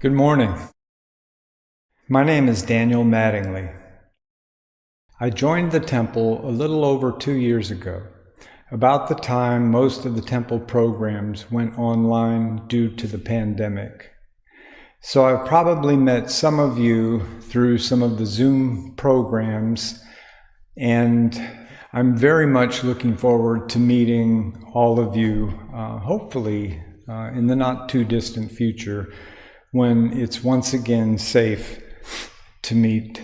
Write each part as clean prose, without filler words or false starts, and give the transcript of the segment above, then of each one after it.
Good morning. My name is Daniel Mattingly. I joined the temple a little over 2 years ago, about the time most of the temple programs went online due to the pandemic. So I've probably met some of you through some of the Zoom programs, and I'm very much looking forward to meeting all of you, hopefully in the not too distant future, when it's once again safe to meet,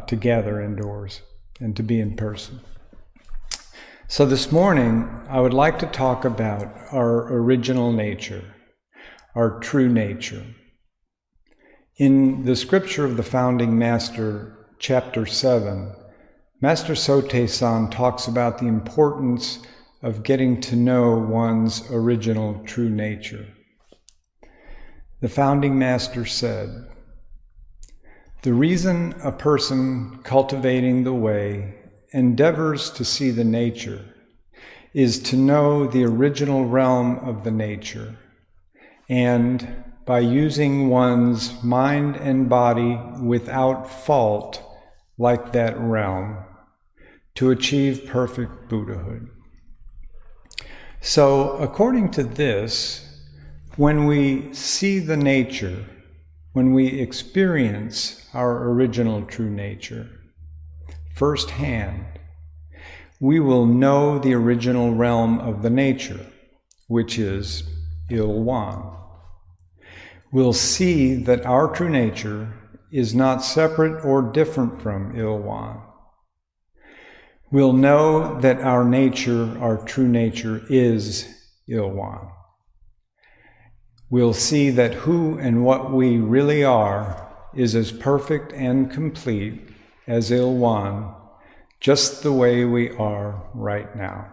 to gather indoors and to be in person. So this morning, I would like to talk about our original nature, our true nature. In the scripture of the Founding Master, chapter 7, Master Sotaesan talks about the importance of getting to know one's original true nature. The Founding Master said, "The reason a person cultivating the way endeavors to see the nature is to know the original realm of the nature, and by using one's mind and body without fault like that realm, to achieve perfect Buddhahood." So, according to this, when we see the nature, when we experience our original true nature firsthand, we will know the original realm of the nature, which is Il-Wan. We'll see that our true nature is not separate or different from Il-Wan. We'll know that our nature, our true nature, is Il-Wan. We'll see that who and what we really are is as perfect and complete as Il-Wan, just the way we are right now.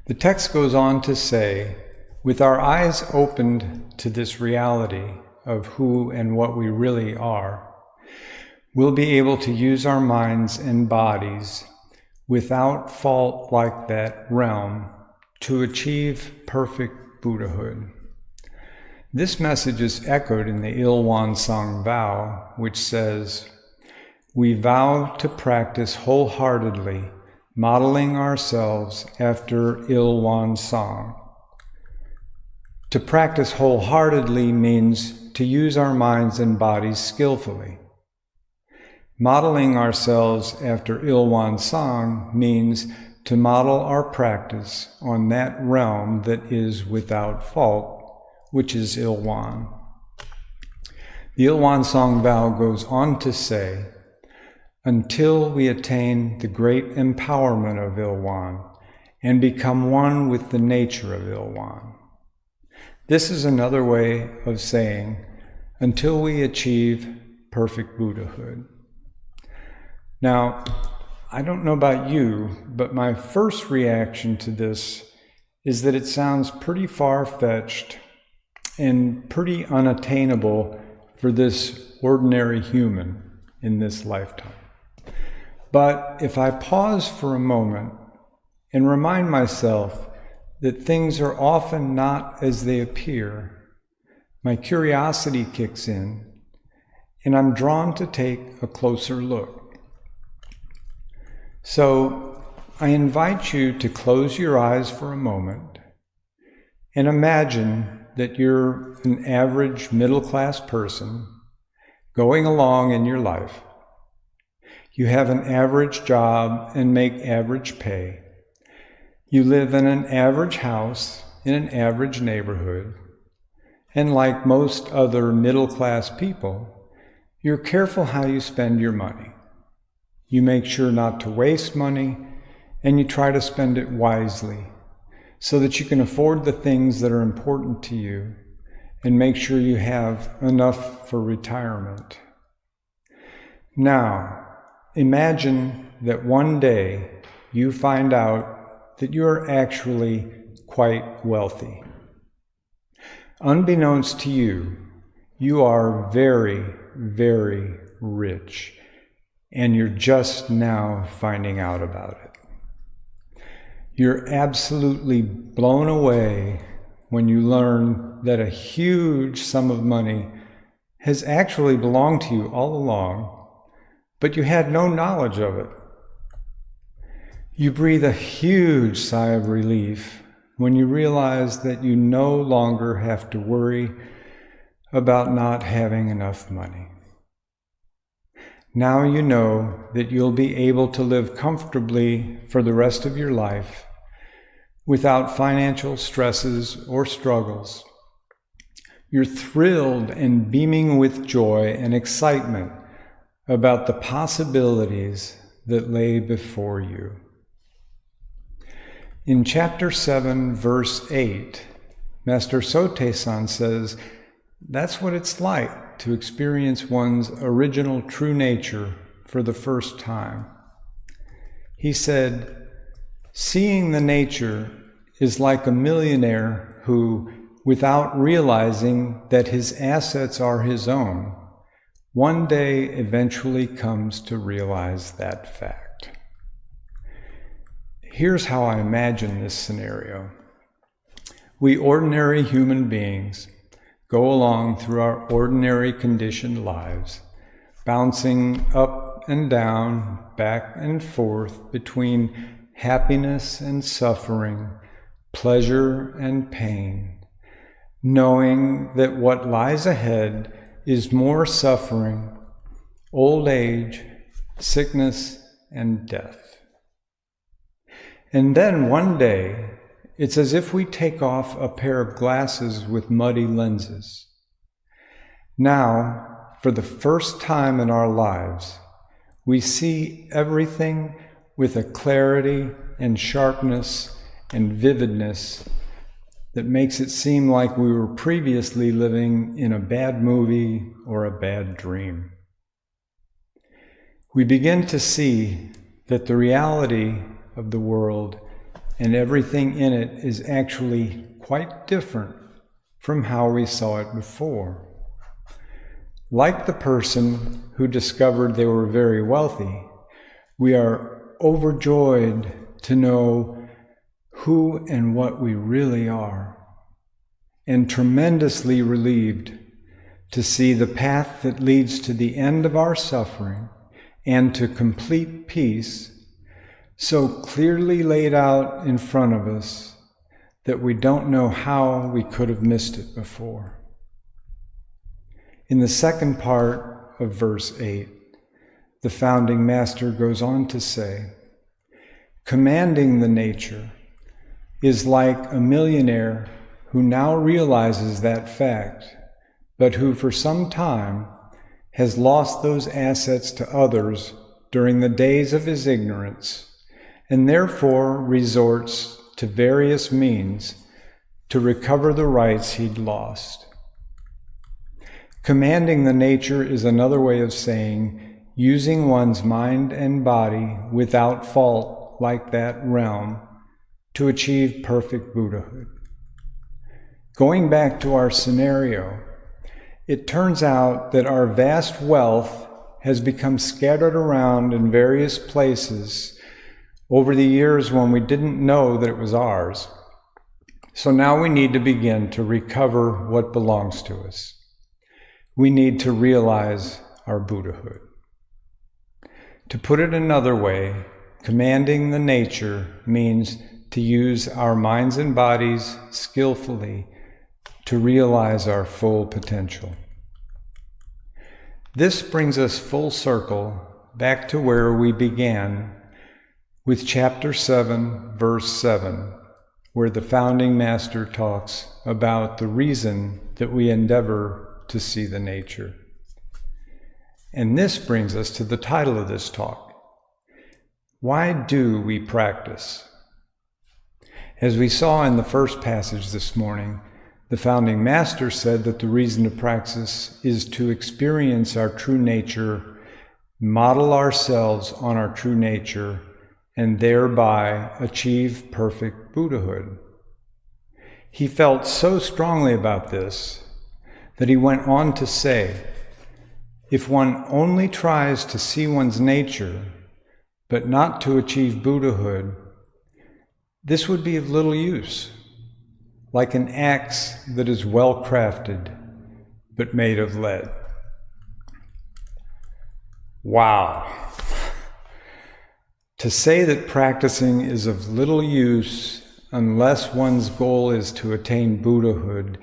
The text goes on to say, with our eyes opened to this reality of who and what we really are, we'll be able to use our minds and bodies without fault like that realm to achieve perfect Buddhahood. This message is echoed in the Il-Wan Song vow, which says, "We vow to practice wholeheartedly, modeling ourselves after Il-Wan Song." To practice wholeheartedly means to use our minds and bodies skillfully. Modeling ourselves after Il-Wan Song means to model our practice on that realm that is without fault, which is Il-Wan. The Il-Wan Song vow goes on to say, "Until we attain the great empowerment of Il-Wan and become one with the nature of Il-Wan." This is another way of saying, until we achieve perfect Buddhahood. Now, I don't know about you, but my first reaction to this is that it sounds pretty far-fetched and pretty unattainable for this ordinary human in this lifetime. But if I pause for a moment and remind myself that things are often not as they appear, my curiosity kicks in, and I'm drawn to take a closer look. So I invite you to close your eyes for a moment and imagine that you're an average middle-class person going along in your life. You have an average job and make average pay. You live in an average house in an average neighborhood. And like most other middle-class people, you're careful how you spend your money. You make sure not to waste money, and you try to spend it wisely so that you can afford the things that are important to you and make sure you have enough for retirement. Now, imagine that one day you find out that you're actually quite wealthy. Unbeknownst to you, you are very, very rich, and you're just now finding out about it. You're absolutely blown away when you learn that a huge sum of money has actually belonged to you all along, but you had no knowledge of it. You breathe a huge sigh of relief when you realize that you no longer have to worry about not having enough money. Now you know that you'll be able to live comfortably for the rest of your life without financial stresses or struggles. You're thrilled and beaming with joy and excitement about the possibilities that lay before you. In chapter 7, verse 8, Master Sotaesan says, that's what it's like to experience one's original true nature for the first time. He said, seeing the nature is like a millionaire who, without realizing that his assets are his own, one day eventually comes to realize that fact. Here's how I imagine this scenario. We ordinary human beings go along through our ordinary conditioned lives, bouncing up and down, back and forth between happiness and suffering, pleasure and pain, knowing that what lies ahead is more suffering, old age, sickness, and death. And then one day, it's as if we take off a pair of glasses with muddy lenses. Now, for the first time in our lives, we see everything with a clarity and sharpness and vividness that makes it seem like we were previously living in a bad movie or a bad dream. We begin to see that the reality of the world and everything in it is actually quite different from how we saw it before. Like the person who discovered they were very wealthy, we are overjoyed to know who and what we really are, and tremendously relieved to see the path that leads to the end of our suffering and to complete peace so clearly laid out in front of us that we don't know how we could have missed it before. In the second part of verse 8, the founding master goes on to say, commanding the nature is like a millionaire who now realizes that fact, but who for some time has lost those assets to others during the days of his ignorance, and therefore resorts to various means to recover the rights he'd lost. Commanding the nature is another way of saying using one's mind and body without fault like that realm to achieve perfect Buddhahood. Going back to our scenario, it turns out that our vast wealth has become scattered around in various places over the years when we didn't know that it was ours. So now we need to begin to recover what belongs to us. We need to realize our Buddhahood. To put it another way, commanding the nature means to use our minds and bodies skillfully to realize our full potential. This brings us full circle back to where we began with chapter 7, verse 7, where the founding master talks about the reason that we endeavor to see the nature. And this brings us to the title of this talk. Why do we practice? As we saw in the first passage this morning, the founding master said that the reason to practice is to experience our true nature, model ourselves on our true nature, and thereby achieve perfect Buddhahood. He felt so strongly about this that he went on to say, if one only tries to see one's nature, but not to achieve Buddhahood, this would be of little use. like an axe that is well crafted, but made of lead. Wow. To say that practicing is of little use unless one's goal is to attain Buddhahood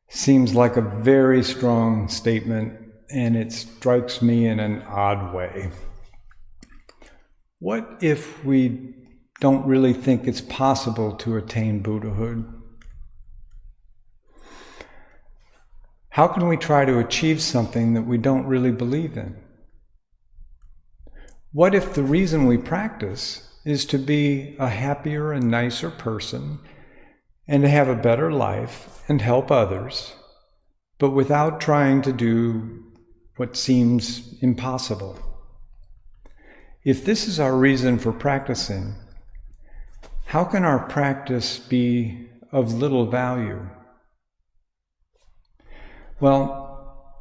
seems like a very strong statement, and it strikes me in an odd way. What if we don't really think it's possible to attain Buddhahood? How can we try to achieve something that we don't really believe in? What if the reason we practice is to be a happier and nicer person and to have a better life and help others, but without trying to do what seems impossible? If this is our reason for practicing, how can our practice be of little value? Well,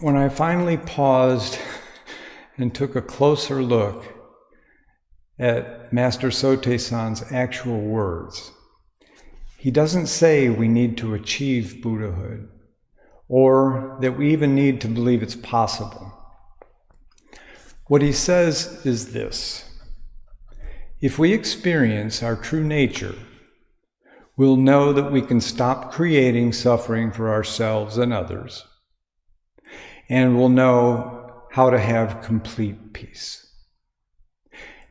when I finally paused and took a closer look at Master Sotaesan's actual words, he doesn't say we need to achieve Buddhahood or that we even need to believe it's possible. What he says is this: if we experience our true nature, we'll know that we can stop creating suffering for ourselves and others, and we'll know how to have complete peace.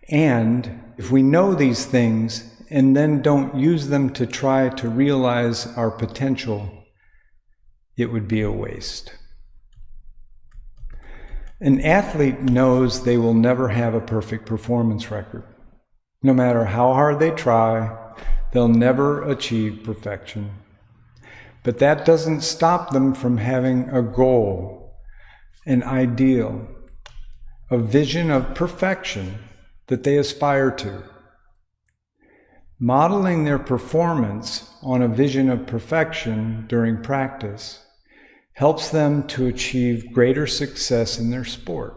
And if we know these things and then don't use them to try to realize our potential, it would be a waste. An athlete knows they will never have a perfect performance record. No matter how hard they try, they'll never achieve perfection. But that doesn't stop them from having a goal, an ideal, a vision of perfection that they aspire to. Modeling their performance on a vision of perfection during practice helps them to achieve greater success in their sport.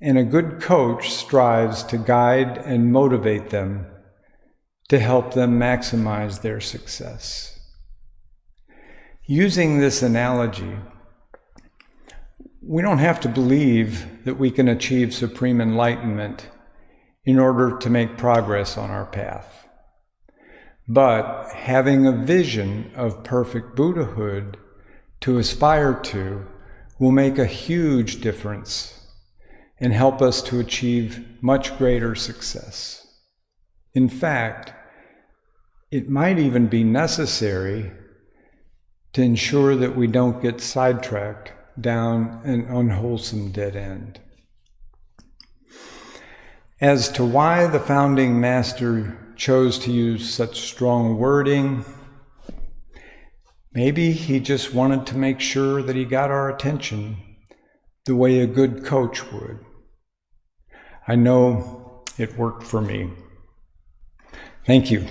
And a good coach strives to guide and motivate them to help them maximize their success. Using this analogy, we don't have to believe that we can achieve supreme enlightenment in order to make progress on our path. But having a vision of perfect Buddhahood to aspire to will make a huge difference and help us to achieve much greater success. In fact, it might even be necessary to ensure that we don't get sidetracked down an unwholesome dead end. As to why the founding master chose to use such strong wording, maybe he just wanted to make sure that he got our attention the way a good coach would. I know it worked for me. Thank you.